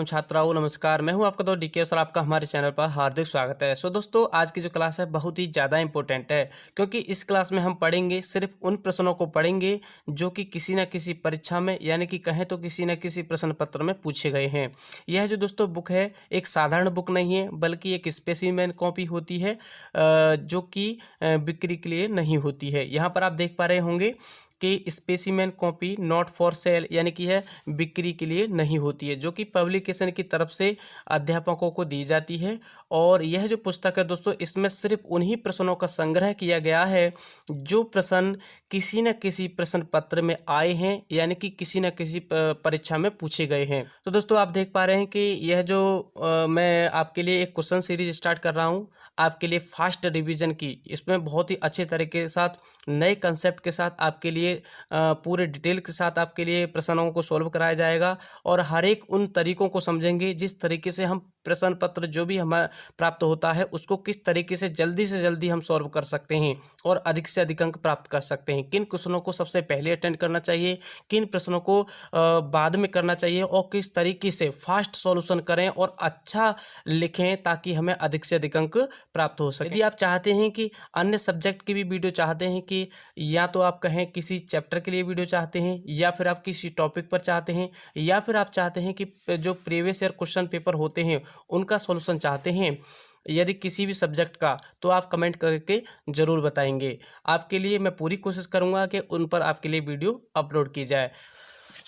एवं छात्राओं नमस्कार। मैं हूं आपका दोस्त डीके और आपका हमारे चैनल पर हार्दिक स्वागत है। दोस्तों आज की जो क्लास है बहुत ही ज़्यादा इंपॉर्टेंट है, क्योंकि इस क्लास में हम पढ़ेंगे सिर्फ उन प्रश्नों को पढ़ेंगे जो कि किसी न किसी परीक्षा में यानी कि कहें तो किसी न किसी प्रश्न पत्र में पूछे गए हैं। यह जो दोस्तों बुक है एक साधारण बुक नहीं है, बल्कि एक स्पेसिमेन कॉपी होती है जो कि बिक्री के लिए नहीं होती है। यहाँ पर आप देख पा रहे होंगे कि specimen copy not for sale यानी कि है बिक्री के लिए नहीं होती है, जो कि पब्लिकेशन की तरफ से अध्यापकों को दी जाती है। और यह जो पुस्तक है दोस्तों इसमें सिर्फ उन्हीं प्रश्नों का संग्रह किया गया है जो प्रश्न किसी न किसी प्रश्न पत्र में आए हैं यानी कि किसी न किसी परीक्षा में पूछे गए हैं। तो दोस्तों आप देख पा रहे हैं कि यह जो मैं आपके लिए एक क्वेश्चन सीरीज स्टार्ट कर रहा हूँ आपके लिए फास्ट रिवीजन की। इसमें बहुत ही अच्छे तरीके के साथ नए कंसेप्ट के साथ आपके लिए पूरे डिटेल के साथ आपके लिए प्रश्नों को सॉल्व कराया जाएगा और हर एक उन तरीकों को समझेंगे जिस तरीके से हम प्रश्न पत्र जो भी हमें प्राप्त होता है उसको किस तरीके से जल्दी हम सॉल्व कर सकते हैं और अधिक से अधिक अंक प्राप्त कर सकते हैं। किन क्वेश्चनों को सबसे पहले अटेंड करना चाहिए, किन प्रश्नों को बाद में करना चाहिए और किस तरीके से फास्ट सॉल्यूशन करें और अच्छा लिखें ताकि हमें अधिक से अधिक अंक प्राप्त हो सके। यदि आप चाहते हैं कि अन्य सब्जेक्ट की भी वीडियो चाहते हैं कि या तो आप कहें किसी चैप्टर के लिए वीडियो चाहते हैं या फिर आप किसी टॉपिक पर चाहते हैं या फिर आप चाहते हैं कि जो प्रीवियस ईयर क्वेश्चन पेपर होते हैं उनका सॉल्यूशन चाहते हैं, यदि किसी भी सब्जेक्ट का, तो आप कमेंट करके ज़रूर बताएंगे। आपके लिए मैं पूरी कोशिश करूंगा कि उन पर आपके लिए वीडियो अपलोड की जाए।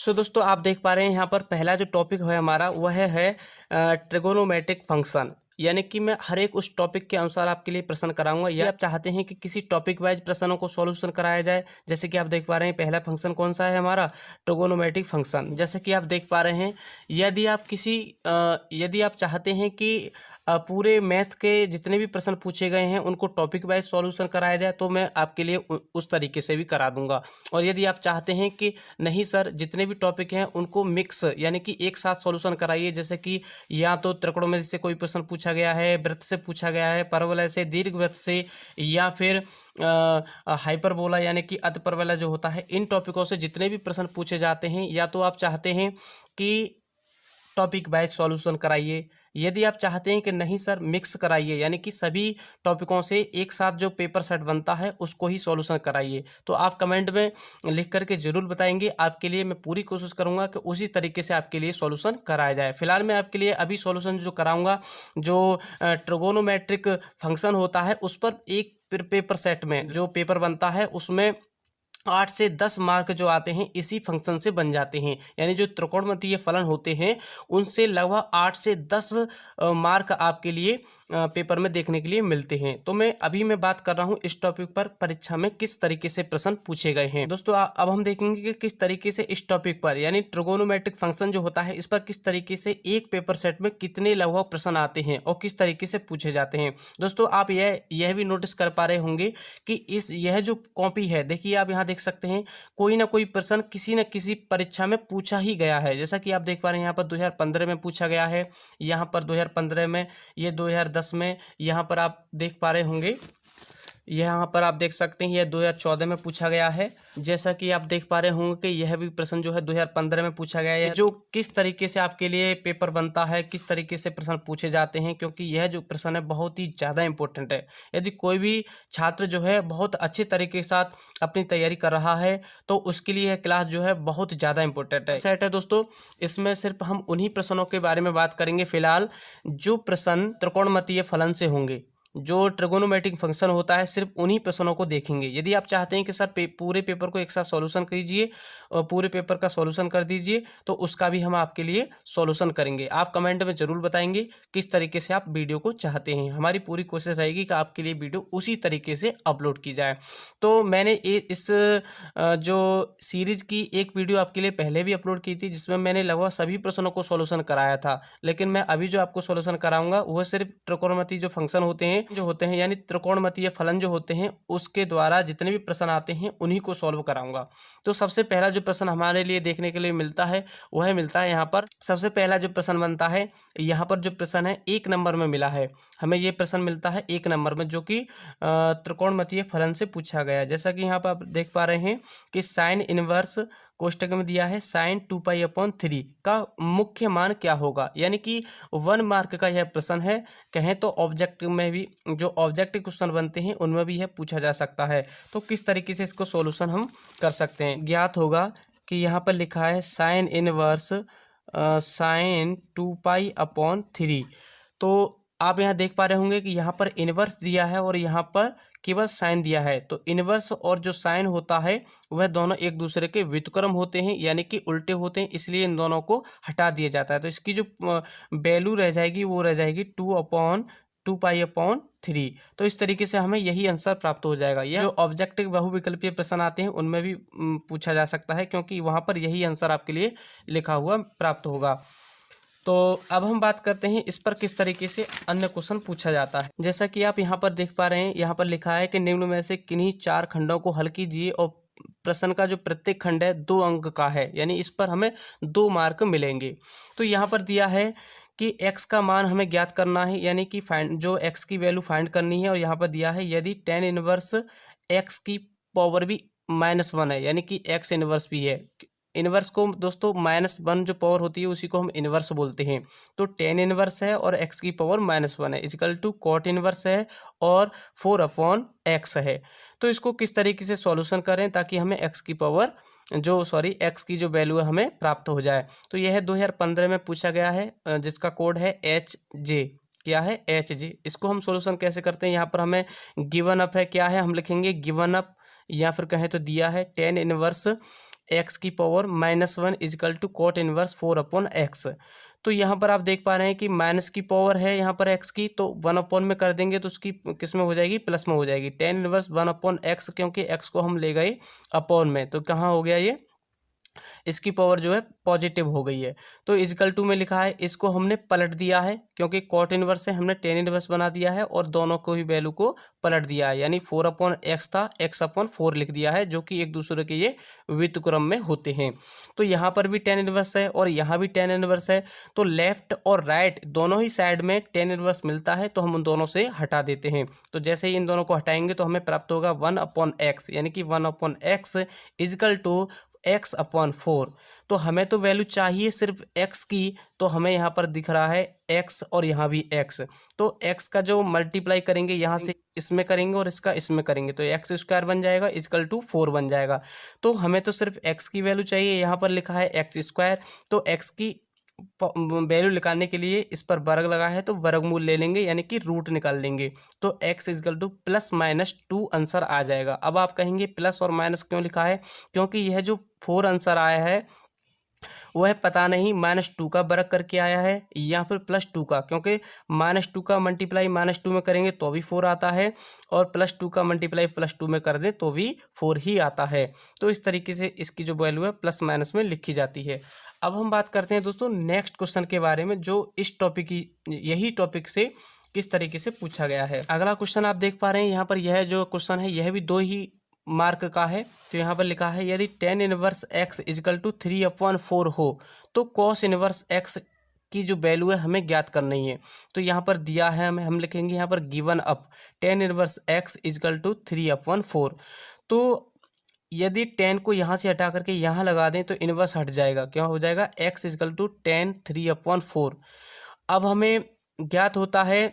दोस्तों आप देख पा रहे हैं यहाँ पर पहला जो टॉपिक है हमारा वह है ट्रिगोनोमेट्रिक फंक्शन, यानी कि मैं हर एक उस टॉपिक के अनुसार आपके लिए प्रश्न कराऊंगा। या आप चाहते हैं कि किसी टॉपिक वाइज प्रश्नों को सॉल्यूशन कराया जाए, जैसे कि आप देख पा रहे हैं पहला फंक्शन कौन सा है हमारा ट्रिगोनोमेट्रिक फंक्शन। जैसे कि आप देख पा रहे हैं यदि आप चाहते हैं कि पूरे मैथ के जितने भी प्रश्न पूछे गए हैं उनको टॉपिक वाइज सॉल्यूशन कराया जाए तो मैं आपके लिए उस तरीके से भी करा दूंगा। और यदि आप चाहते हैं कि नहीं सर जितने भी टॉपिक हैं उनको मिक्स यानी कि एक साथ सॉल्यूशन कराइए, जैसे कि या तो त्रिकोणमिति से कोई प्रश्न पूछा गया है, वृत्त से पूछा गया है, परवलय से, दीर्घवृत्त से, या फिर हाइपरबोला यानी कि अतिपरवलय जो होता है, इन टॉपिकों से जितने भी प्रश्न पूछे जाते हैं या तो आप चाहते हैं कि टॉपिक वाइज सॉल्यूशन कराइए। यदि आप चाहते हैं कि नहीं सर मिक्स कराइए यानी कि सभी टॉपिकों से एक साथ जो पेपर सेट बनता है उसको ही सॉल्यूशन कराइए, तो आप कमेंट में लिख करके ज़रूर बताएंगे। आपके लिए मैं पूरी कोशिश करूंगा कि उसी तरीके से आपके लिए सॉल्यूशन कराया जाए। फिलहाल मैं आपके लिए अभी सॉल्यूशन जो कराऊंगा जो ट्रिगोनोमेट्रिक फंक्शन होता है उस पर एक पेपर सेट में जो पेपर बनता है उसमें 8 से 10 मार्क जो आते हैं इसी फंक्शन से बन जाते हैं। यानी जो त्रिकोणमितीय फलन होते हैं उनसे लगभग 8 से 10 मार्क आपके लिए पेपर में देखने के लिए मिलते हैं। तो मैं बात कर रहा हूं इस टॉपिक पर परीक्षा में किस तरीके से प्रश्न पूछे गए हैं। दोस्तों अब हम देखेंगे कि किस तरीके से इस टॉपिक पर यानी ट्रिगोनोमेट्रिक फंक्शन जो होता है इस पर किस तरीके से एक पेपर सेट में कितने लगभग प्रश्न आते हैं और किस तरीके से पूछे जाते हैं। दोस्तों आप यह भी नोटिस कर पा रहे होंगे कि यह जो कॉपी है, देखिए आप यहाँ देख सकते हैं कोई ना कोई प्रश्न किसी न किसी परीक्षा में पूछा ही गया है। जैसा कि आप देख पा रहे हैं यहाँ पर 2015 में पूछा गया है, यहाँ पर 2015 में, ये 2010 में, यहाँ पर आप देख पा रहे होंगे, यहाँ पर आप देख सकते हैं यह 2014 में पूछा गया है। जैसा कि आप देख पा रहे होंगे कि यह भी प्रश्न जो है 2015 में पूछा गया है। जो किस तरीके से आपके लिए पेपर बनता है, किस तरीके से प्रश्न पूछे जाते हैं, क्योंकि यह जो प्रश्न है बहुत ही ज़्यादा इंपॉर्टेंट है। यदि कोई भी छात्र जो है बहुत अच्छे तरीके के साथ अपनी तैयारी कर रहा है तो उसके लिए यह क्लास जो है बहुत ज़्यादा इंपॉर्टेंट है। सेट है दोस्तों, इसमें सिर्फ हम उन्हीं प्रश्नों के बारे में बात करेंगे फिलहाल जो प्रश्न त्रिकोणमितीय फलन से होंगे। जो ट्रिगोनोमेट्रिक फंक्शन होता है सिर्फ उन्हीं प्रश्नों को देखेंगे। यदि आप चाहते हैं कि सर पूरे पेपर को एक साथ सॉल्यूशन कीजिए और पूरे पेपर का सॉल्यूशन कर दीजिए तो उसका भी हम आपके लिए सॉल्यूशन करेंगे। आप कमेंट में ज़रूर बताएंगे किस तरीके से आप वीडियो को चाहते हैं। हमारी पूरी कोशिश रहेगी कि आपके लिए वीडियो उसी तरीके से अपलोड की जाए। तो मैंने इस जो सीरीज की एक वीडियो आपके लिए पहले भी अपलोड की थी जिसमें मैंने लगभग सभी प्रश्नों को सॉल्यूशन कराया था, लेकिन मैं अभी जो आपको सॉल्यूशन कराऊंगा वह सिर्फ त्रिकोणमितीय जो फंक्शन होते हैं यानी त्रिकोणमितीय फलन जो होते हैं उसके द्वारा जितने भी प्रश्न आते हैं उन्हीं को सॉल्व कराऊंगा। तो सबसे पहला जो प्रश्न हमारे लिए देखने के लिए मिलता है वह मिलता है यहाँ पर। सबसे पहला जो प्रश्न बनता है यहाँ पर, जो प्रश्न है 1 नंबर में मिला है हमें, ये प्रश्न मिलता है 1 नंबर में जो कि त्रिकोणमितीय फलन से पूछा गया है। जैसा कि यहाँ पर आप देख पा रहे हैं कि साइन इनवर्स कोष्टक में दिया है साइन 2π/3 का मुख्य मान क्या होगा, यानी कि 1 मार्क का यह प्रश्न है। कहें तो ऑब्जेक्टिव में भी जो ऑब्जेक्टिव क्वेश्चन बनते हैं उनमें भी यह पूछा जा सकता है। तो किस तरीके से इसको सॉल्यूशन हम कर सकते हैं। ज्ञात होगा कि यहाँ पर लिखा है साइन इनवर्स साइन 2π/3। तो आप यहाँ देख पा रहे होंगे कि यहाँ पर इनवर्स दिया है और यहाँ पर केवल साइन दिया है। तो इनवर्स और जो साइन होता है वह दोनों एक दूसरे के व्युत्क्रम होते हैं, यानी कि उल्टे होते हैं, इसलिए इन दोनों को हटा दिया जाता है। तो इसकी जो वैल्यू रह जाएगी वो रह जाएगी 2/2π/3। तो इस तरीके से हमें यही आंसर प्राप्त हो जाएगा। यह जो ऑब्जेक्टिव बहुविकल्पीय प्रश्न आते हैं उनमें भी पूछा जा सकता है, क्योंकि वहाँ पर यही आंसर आपके लिए लिखा हुआ प्राप्त होगा। तो अब हम बात करते हैं इस पर किस तरीके से अन्य क्वेश्चन पूछा जाता है। जैसा कि आप यहाँ पर देख पा रहे हैं, यहाँ पर लिखा है कि निम्न में से किन्हीं 4 खंडों को हल कीजिए और प्रश्न का जो प्रत्येक खंड है 2 अंक का है, यानी इस पर हमें 2 मार्क मिलेंगे। तो यहाँ पर दिया है कि x का मान हमें ज्ञात करना है, यानी कि जो x की वैल्यू फाइंड करनी है। और यहाँ पर दिया है यदि tan इनवर्स x की पावर भी -1 है, यानी कि x इनवर्स भी है। इनवर्स को दोस्तों -1 जो पावर होती है उसी को हम इनवर्स बोलते हैं। तो tan इनवर्स है और x की पावर -1 है इक्वल टू cot इनवर्स है और 4/x है। तो इसको किस तरीके से सॉल्यूशन करें ताकि हमें x की की जो वैल्यू है हमें प्राप्त हो जाए। तो यह 2015 में पूछा गया है, जिसका कोड है HJ। क्या है? HJ। इसको हम सॉल्यूशन कैसे करते हैं, यहाँ पर हमें गिवन अप है, क्या है हम लिखेंगे गिवन अप, या फिर कहें तो दिया है tan इनवर्स x की power -1 equal to cot inverse 4/x। तो यहाँ पर आप देख पा रहे हैं कि माइनस की पावर है यहाँ पर x की, तो 1/, में कर देंगे तो उसकी किस में हो जाएगी, प्लस में हो जाएगी। tan इनवर्स 1/x, क्योंकि x को हम ले गए अपॉन में, तो कहाँ हो गया ये, इसकी पावर जो है पॉजिटिव हो गई है। तो इक्वल टू में लिखा है, इसको हमने पलट दिया है क्योंकि कॉट इनवर्स से हमने tan इनवर्स बना दिया है और दोनों को ही वैल्यू को पलट दिया है, यानी 4/x था x/4 लिख दिया है, जो कि एक दूसरे के ये व्युत्क्रम में होते हैं। तो यहाँ पर भी tan इनवर्स है और यहाँ भी tan इनवर्स है, तो लेफ्ट और राइट दोनों ही साइड में tan इनवर्स मिलता है, तो हम उन दोनों से हटा देते हैं। तो जैसे ही इन दोनों को हटाएंगे तो हमें प्राप्त होगा 1/x, यानी कि 1/x इक्वल टू x/4। तो हमें तो वैल्यू चाहिए सिर्फ x की, तो हमें यहाँ पर दिख रहा है x और यहाँ भी x। तो x का जो मल्टीप्लाई करेंगे यहाँ से इसमें करेंगे और इसका इसमें करेंगे, तो x² बन जाएगा इक्वल टू 4 बन जाएगा। तो हमें तो सिर्फ x की वैल्यू चाहिए, यहाँ पर लिखा है x², तो x की वैल्यू निकालने के लिए इस पर वर्ग लगा है तो वर्गमूल ले लेंगे, यानी कि रूट निकाल लेंगे। तो x इक्वल टू +-2 आंसर आ जाएगा। अब आप कहेंगे प्लस और माइनस क्यों लिखा है, क्योंकि यह जो 4 आंसर आया है वह पता नहीं -2 का वर्ग करके आया है या फिर +2 का, क्योंकि -2 का मल्टीप्लाई -2 में करेंगे तो भी 4 आता है और +2 का मल्टीप्लाई +2 में कर दें तो भी 4 ही आता है। तो इस तरीके से इसकी जो वैल्यू है प्लस माइनस में लिखी जाती है। अब हम बात करते हैं दोस्तों नेक्स्ट क्वेश्चन के बारे में, जो इस टॉपिक की यही टॉपिक से किस तरीके से पूछा गया है। अगला क्वेश्चन आप देख पा रहे हैं यहाँ पर, यह जो क्वेश्चन है यह भी 2 ही मार्क का है। तो यहाँ पर लिखा है यदि tan inverse x equal to 3/4 हो तो cos इनवर्स x की जो वैल्यू है हमें ज्ञात करनी है। तो यहाँ पर दिया है, हम लिखेंगे यहाँ पर given up tan inverse x equal to 3/4। तो यदि tan को यहाँ से हटा करके यहाँ लगा दें तो इनवर्स हट जाएगा, क्या हो जाएगा, x इक्वल टू tan 3/4। अब हमें ज्ञात होता है,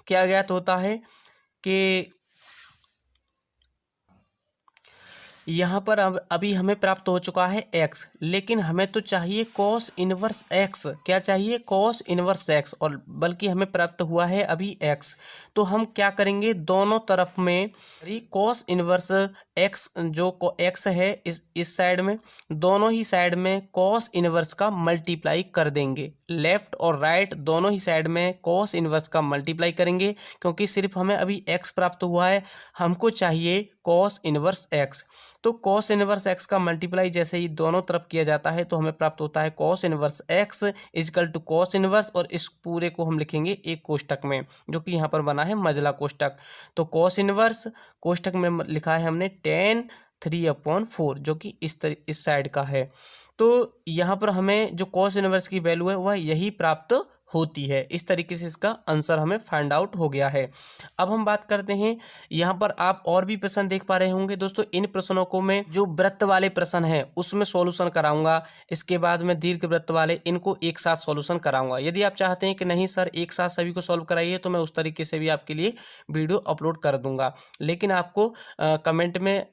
क्या ज्ञात होता है कि यहाँ पर अब अभी हमें प्राप्त हो चुका है x, लेकिन हमें तो चाहिए cos इनवर्स x। क्या चाहिए, cos इनवर्स x, और बल्कि हमें प्राप्त हुआ है अभी x। तो हम क्या करेंगे, दोनों तरफ में cos इनवर्स x जो x है इस साइड में, दोनों ही साइड में cos इनवर्स का मल्टीप्लाई कर देंगे। लेफ्ट और राइट दोनों ही साइड में cos इनवर्स का मल्टीप्लाई करेंगे, क्योंकि सिर्फ हमें अभी x प्राप्त हुआ है, हमको चाहिए cos इनवर्स x। तो cos इनवर्स x का मल्टीप्लाई जैसे ही दोनों तरफ किया जाता है तो हमें प्राप्त होता है cos inverse x equal to cos inverse, और इस पूरे को हम लिखेंगे एक कोष्टक में, जो कि यहाँ पर बना है मजला कोष्टक। तो cos इनवर्स कोष्टक में लिखा है हमने tan 3/4 जो कि इस साइड का है। तो यहाँ पर हमें जो कॉस इनवर्स की वैल्यू है वह यही प्राप्त होती है। इस तरीके से इसका आंसर हमें फाइंड आउट हो गया है। अब हम बात करते हैं, यहाँ पर आप और भी प्रश्न देख पा रहे होंगे दोस्तों। इन प्रश्नों को मैं जो वृत्त वाले प्रश्न हैं उसमें सॉल्यूशन कराऊंगा, इसके बाद में दीर्घ वृत्त वाले इनको एक साथ सॉल्यूशन कराऊंगा। यदि आप चाहते हैं कि नहीं सर एक साथ सभी को सॉल्व कराइए तो मैं उस तरीके से भी आपके लिए वीडियो अपलोड कर दूंगा, लेकिन आपको कमेंट में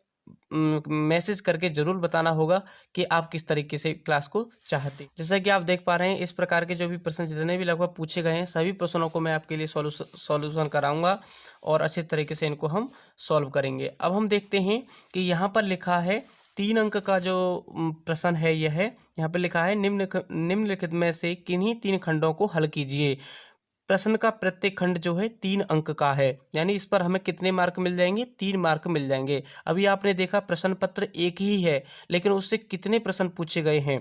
मैसेज करके जरूर बताना होगा कि आप किस तरीके से क्लास को चाहते हैं। जैसा कि आप देख पा रहे हैं, इस प्रकार के जो भी प्रश्न जितने भी लगभग पूछे गए हैं सभी प्रश्नों को मैं आपके लिए सॉल्यूशन कराऊंगा और अच्छे तरीके से इनको हम सॉल्व करेंगे। अब हम देखते हैं कि यहाँ पर लिखा है 3 अंक का जो प्रश्न है यह है। यहाँ पर लिखा है निम्नलिखित में से किन्हीं 3 खंडों को हल कीजिए। प्रश्न का प्रत्येक खंड जो है 3 अंक का है, यानी इस पर हमें कितने मार्क मिल जाएंगे? 3 मार्क मिल जाएंगे। अभी आपने देखा प्रश्न पत्र एक ही है लेकिन उससे कितने प्रश्न पूछे गए हैं।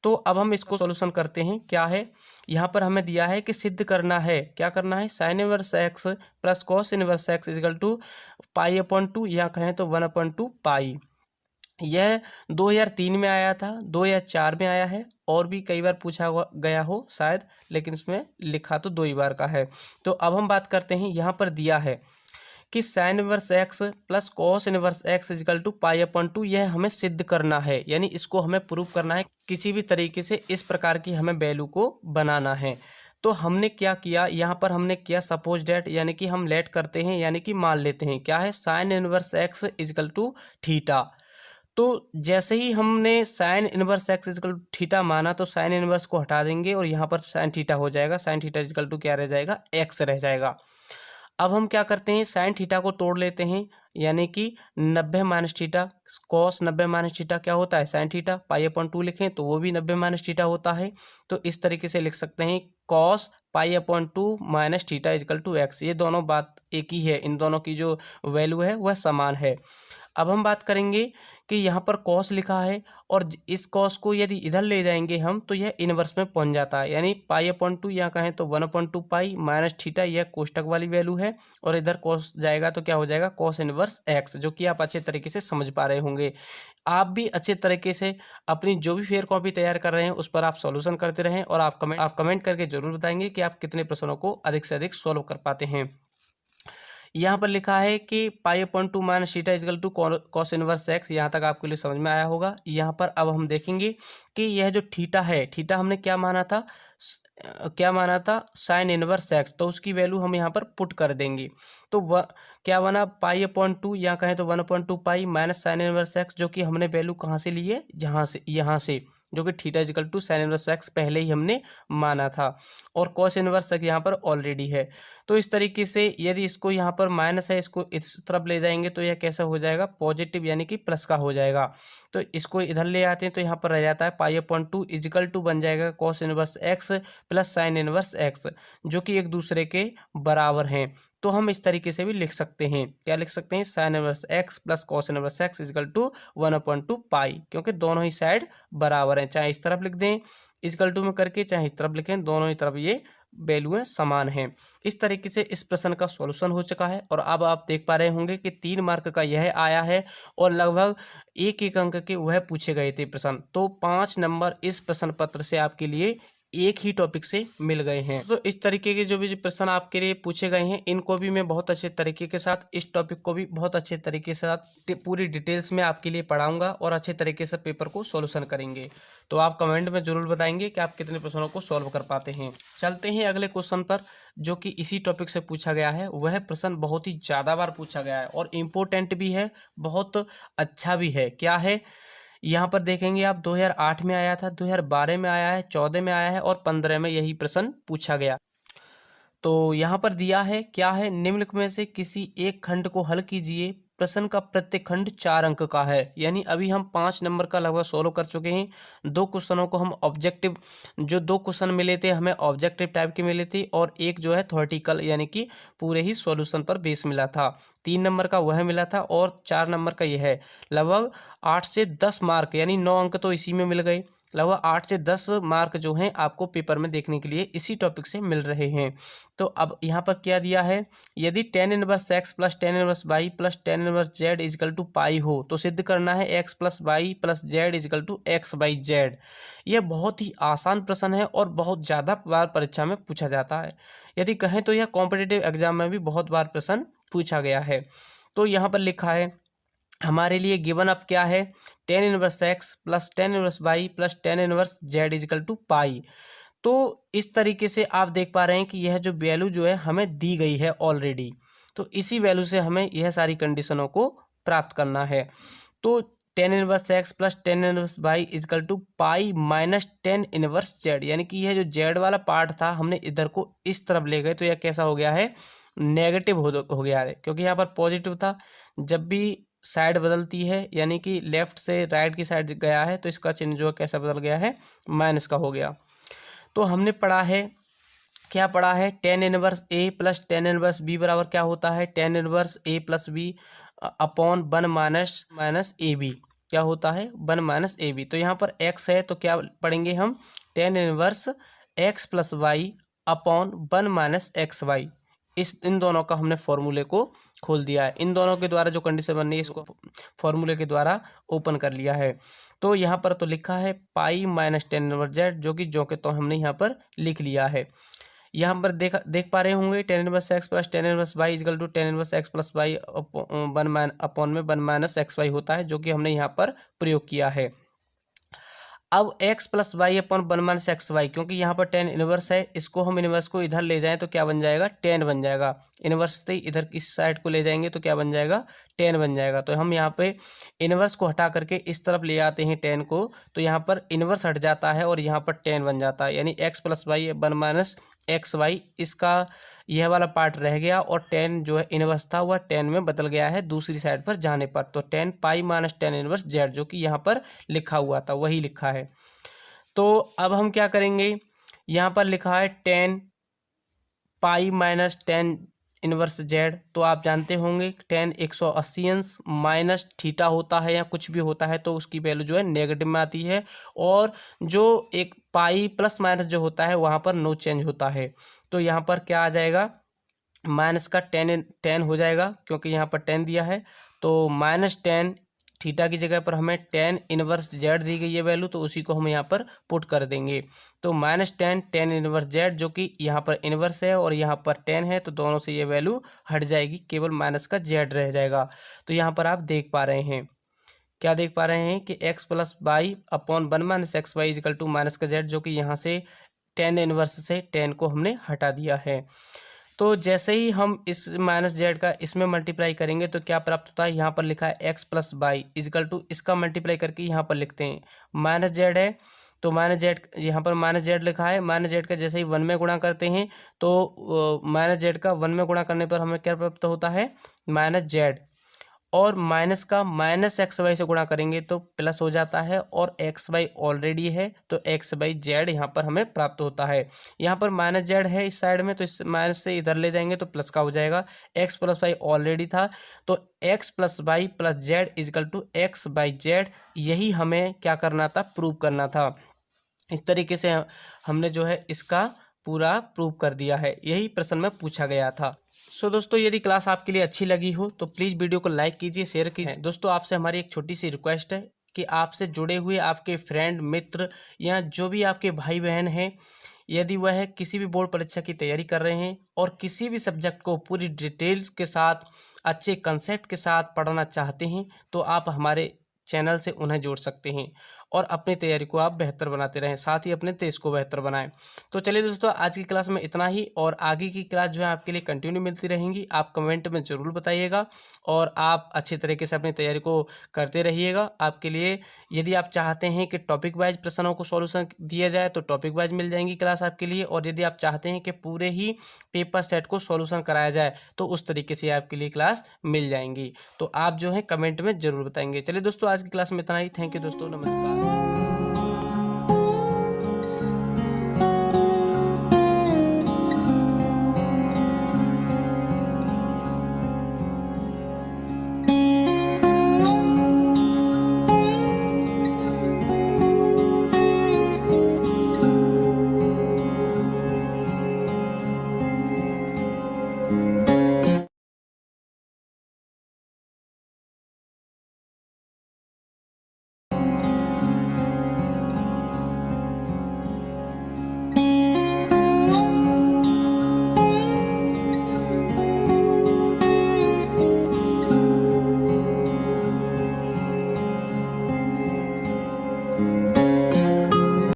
तो अब हम इसको सॉल्यूशन करते हैं। क्या है यहाँ पर हमें दिया है कि सिद्ध करना है, क्या करना है, sine inverse x plus cos inverse x equal to π/2 या कहें तो 1/2 पाई। यह 2003 में आया था, 2004 में आया है और भी कई बार पूछा गया हो शायद, लेकिन इसमें लिखा तो 2 ही बार का है। तो अब हम बात करते हैं, यहाँ पर दिया है कि sine inverse x plus cos inverse x equal to π/2 यह हमें सिद्ध करना है, यानी इसको हमें प्रूव करना है। किसी भी तरीके से इस प्रकार की हमें वैल्यू को बनाना है। तो हमने क्या किया, यहाँ पर हमने किया सपोज डेट, यानी कि हम लेट करते हैं, यानी कि मान लेते हैं क्या है, sine inverse x equal to theta. तो जैसे ही हमने sine inverse x equal to theta माना तो साइन इनवर्स को हटा देंगे और यहाँ पर साइन थीटा हो जाएगा। साइन थीटा इक्वल टू क्या रह जाएगा, एक्स रह जाएगा। अब हम क्या करते हैं, साइन थीटा को तोड़ लेते हैं, यानी कि 90 minus theta cos 90 minus theta क्या होता है, साइन थीटा। π/2 लिखें तो वो भी 90 माइनस थीटा होता है। तो इस तरीके से लिख सकते हैं cos π/2 minus theta equal to x. ये दोनों बात एक ही है, इन दोनों की जो वैल्यू है वह समान है। अब हम बात करेंगे कि यहाँ पर कॉस लिखा है और इस कॉस को यदि इधर ले जाएंगे हम तो यह इनवर्स में पहुँच जाता है, यानी π/2 यहाँ कहें तो 1/2 पाई माइनस थीटा, यह कोष्टक वाली वैल्यू है और इधर कॉस जाएगा तो क्या हो जाएगा, कॉस इनवर्स एक्स, जो कि आप अच्छे तरीके से समझ पा रहे होंगे। आप भी अच्छे तरीके से अपनी जो भी फेयर कॉपी तैयार कर रहे हैं उस पर आप सॉल्यूशन करते रहें और आप कमेंट करके जरूर बताएंगे कि आप कितने प्रश्नों को अधिक से अधिक सॉल्व कर पाते हैं। यहाँ पर लिखा है कि π/2 minus theta equal to cos inverse x, यहाँ तक आपके लिए समझ में आया होगा। यहाँ पर अब हम देखेंगे कि यह जो थीटा है, थीटा हमने क्या माना था, साइन इनवर्स एक्स, तो उसकी वैल्यू हम यहाँ पर पुट कर देंगे। तो क्या बना, π/2 या कहें तो 1/2 pi minus sign inverse x, जो कि हमने वैल्यू कहाँ से ली है, यहाँ से जो कि theta equal to sine inverse x पहले ही हमने माना था और कॉस इनवर्स एक्स यहाँ पर ऑलरेडी है। तो इस तरीके से यदि इसको यहाँ पर माइनस है, इसको इस तरफ ले जाएंगे तो यह कैसा हो जाएगा, पॉजिटिव, यानी कि प्लस का हो जाएगा। तो इसको इधर ले आते हैं तो यहाँ पर रह जाता है π/2 इक्वल टू बन जाएगा cos inverse x plus sign inverse x, जो कि एक दूसरे के बराबर हैं। तो हम इस तरीके से भी लिख सकते हैं, क्या लिख सकते हैं, sine inverse x plus cos inverse x equal to 1/2 pi, क्योंकि दोनों ही साइड बराबर हैं, चाहे इस तरफ लिख दें इक्वल टू में करके, चाहे इस तरफ लिखें, दोनों ही तरफ ये वैल्यूएं समान हैं। इस तरीके से इस प्रश्न का सॉल्यूशन हो चुका है और अब आप देख पा रहे होंगे कि 3 मार्क का यह आया है और लगभग 1-1 अंक के वह पूछे गए थे प्रश्न। तो 5 नंबर इस प्रश्न पत्र से आपके लिए एक ही टॉपिक से मिल गए हैं। तो इस तरीके के जो भी प्रश्न आपके लिए पूछे गए हैं इनको भी मैं बहुत अच्छे तरीके के साथ, इस टॉपिक को भी बहुत अच्छे तरीके से साथ पूरी डिटेल्स में आपके लिए पढ़ाऊंगा और अच्छे तरीके से पेपर को सॉल्यूशन करेंगे। तो आप कमेंट में जरूर बताएंगे कि आप कितने प्रश्नों को सॉल्व कर पाते हैं। चलते हैं अगले क्वेश्चन पर, जो कि इसी टॉपिक से पूछा गया है। वह प्रश्न बहुत ही ज़्यादा बार पूछा गया है और इम्पोर्टेंट भी है, बहुत अच्छा भी है। क्या है, यहाँ पर देखेंगे आप 2008 में आया था, 2012 में आया है, 14 में आया है और 15 में यही प्रश्न पूछा गया। तो यहाँ पर दिया है क्या है, निम्नलिखित में से किसी एक खंड को हल कीजिए। प्रश्न का प्रत्येक खंड 4 अंक का है, यानी अभी हम 5 नंबर का लगभग सॉल्व कर चुके हैं। 2 क्वेश्चनों को हम ऑब्जेक्टिव, जो 2 क्वेश्चन मिले थे हमें ऑब्जेक्टिव टाइप के मिले थे और एक जो है थ्योरेटिकल, यानी कि पूरे ही सॉल्यूशन पर बेस मिला था। 3 नंबर का वह मिला था और 4 नंबर का यह है। लगभग 8 से 10 मार्क यानी 9 अंक तो इसी में मिल गए। लगभग 8 से 10 मार्क जो हैं आपको पेपर में देखने के लिए इसी टॉपिक से मिल रहे हैं। तो अब यहाँ पर क्या दिया है, यदि tan inverse x plus tan inverse y plus tan inverse z equal to pi हो तो सिद्ध करना है x plus y plus z is equal to x by z. यह बहुत ही आसान प्रश्न है और बहुत ज़्यादा बार परीक्षा में पूछा जाता है। यदि कहें तो यह कॉम्पिटिटिव एग्जाम में भी बहुत बार प्रश्न पूछा गया है। तो यहाँ पर लिखा है हमारे लिए गिवन अब क्या है, tan inverse x plus tan inverse y plus tan inverse z equal to pi. तो इस तरीके से आप देख पा रहे हैं कि यह जो वैल्यू जो है हमें दी गई है ऑलरेडी, तो इसी वैल्यू से हमें यह सारी कंडीशनों को प्राप्त करना है। तो tan inverse x plus tan inverse y equal to pi minus tan inverse z, यानी कि यह जो z वाला पार्ट था हमने इधर को इस तरफ ले गए तो यह कैसा हो गया है, नेगेटिव हो गया है, क्योंकि यहाँ पर पॉजिटिव था। जब भी साइड बदलती है यानी कि लेफ्ट से राइट की साइड गया है तो इसका चिन्ह जो है कैसा बदल गया है, माइनस का हो गया। तो हमने पढ़ा है, क्या पढ़ा है, tan इनवर्स a प्लस tan इनवर्स b बराबर क्या होता है, tan inverse a plus b upon 1 minus a b, क्या होता है 1 माइनस ए बी। तो यहाँ पर x है तो क्या पढ़ेंगे हम, tan inverse x plus Y upon 1 minus x y. इन दोनों का हमने फॉर्मूले को खोल दिया है, इन दोनों के द्वारा जो कंडीशन बननी है इसको फॉर्मूले के द्वारा ओपन कर लिया है। तो यहाँ पर तो लिखा है पाई माइनस tan इनवर्स जेड, जो कि तो हमने यहाँ पर लिख लिया है। यहाँ पर देख पा रहे होंगे tan inverse x plus tan inverse y equal to tan inverse x plus y upon में 1 माइनस एक्स वाई होता है, जो कि हमने यहाँ पर प्रयोग किया है। अब x plus Y upon 1 minus x y, क्योंकि यहाँ पर tan इनवर्स है, इसको हम इनवर्स को इधर ले जाएं तो क्या बन जाएगा, tan बन जाएगा। इनवर्स से इधर इस साइड को ले जाएंगे तो क्या बन जाएगा, tan बन जाएगा। तो हम यहाँ पे इनवर्स को हटा करके इस तरफ ले आते हैं tan को, तो यहाँ पर इनवर्स हट जाता है और यहाँ पर tan बन जाता है, यानी x plus y 1 minus x y, इसका यह वाला पार्ट रह गया और tan जो है इनवर्स था वह tan में बदल गया है दूसरी साइड पर जाने पर। तो tan पाई माइनस tan इनवर्स जेड, जो कि यहाँ पर लिखा हुआ था वही लिखा है। तो अब हम क्या करेंगे, यहाँ पर लिखा है tan पाई माइनस tan इनवर्स जेड, तो आप जानते होंगे tan 180 अंश माइनस थीटा होता है या कुछ भी होता है तो उसकी वैल्यू जो है नेगेटिव में आती है, और जो एक पाई प्लस माइनस जो होता है वहाँ पर नो चेंज होता है। तो यहाँ पर क्या आ जाएगा, माइनस का tan हो जाएगा, क्योंकि यहाँ पर tan दिया है, तो माइनस tan थीटा की जगह पर हमें tan इनवर्स जेड दी गई है वैल्यू, तो उसी को हम यहाँ पर पुट कर देंगे। तो माइनस tan इनवर्स जेड, जो कि यहाँ पर इनवर्स है और यहाँ पर tan है, तो दोनों से ये वैल्यू हट जाएगी, केवल माइनस का जेड रह जाएगा। तो यहाँ पर आप देख पा रहे हैं, क्या देख पा रहे हैं कि x plus Y upon 1 minus x Y is equal to minus का जेड, जो कि यहाँ से tan इनवर्स से tan को हमने हटा दिया है। तो जैसे ही हम इस माइनस जेड का इसमें मल्टीप्लाई करेंगे तो क्या प्राप्त होता है, यहाँ पर लिखा है x plus y is equal two, इसका मल्टीप्लाई करके यहाँ पर लिखते हैं माइनस जेड है, तो माइनस जेड यहाँ पर माइनस जेड लिखा है, माइनस जेड का जैसे ही 1 में गुणा करते हैं तो माइनस जेड का 1 में गुणा करने पर हमें क्या प्राप्त होता है, माइनस जेड, और माइनस का माइनस एक्स वाई से गुणा करेंगे तो प्लस हो जाता है, और एक्स वाई ऑलरेडी है तो एक्स बाई जेड यहाँ पर हमें प्राप्त होता है। यहाँ पर माइनस जेड है इस साइड में, तो इस माइनस से इधर ले जाएंगे तो प्लस का हो जाएगा। एक्स प्लस वाई ऑलरेडी था, तो x plus y plus z is equal to x by z, यही हमें क्या करना था, प्रूव करना था। इस तरीके से हमने जो है इसका पूरा प्रूव कर दिया है, यही प्रश्न में पूछा गया था। सो दोस्तों, यदि क्लास आपके लिए अच्छी लगी हो तो प्लीज़ वीडियो को लाइक कीजिए, शेयर कीजिए। दोस्तों, आपसे हमारी एक छोटी सी रिक्वेस्ट है कि आपसे जुड़े हुए आपके फ्रेंड, मित्र या जो भी आपके भाई बहन हैं, यदि वह किसी भी बोर्ड परीक्षा की तैयारी कर रहे हैं और किसी भी सब्जेक्ट को पूरी डिटेल्स के साथ, अच्छे कंसेप्ट के साथ पढ़ना चाहते हैं, तो आप हमारे चैनल से उन्हें जोड़ सकते हैं और अपनी तैयारी को आप बेहतर बनाते रहें, साथ ही अपने देश को बेहतर बनाएं। तो चलिए दोस्तों, आज की क्लास में इतना ही, और आगे की क्लास जो है आपके लिए कंटिन्यू मिलती रहेंगी। आप कमेंट में ज़रूर बताइएगा और आप अच्छी तरीके से अपनी तैयारी को करते रहिएगा। आपके लिए यदि आप चाहते हैं कि टॉपिक वाइज प्रश्नों को सॉल्यूशन दिया जाए तो टॉपिक वाइज मिल जाएंगी क्लास आपके लिए, और यदि आप चाहते हैं कि पूरे ही पेपर सेट को सॉल्यूशन कराया जाए तो उस तरीके से आपके लिए क्लास मिल जाएंगी। तो आप जो है कमेंट में ज़रूर बताएंगे। चलिए दोस्तों, आज की क्लास में इतना ही। थैंक यू दोस्तों, नमस्कार।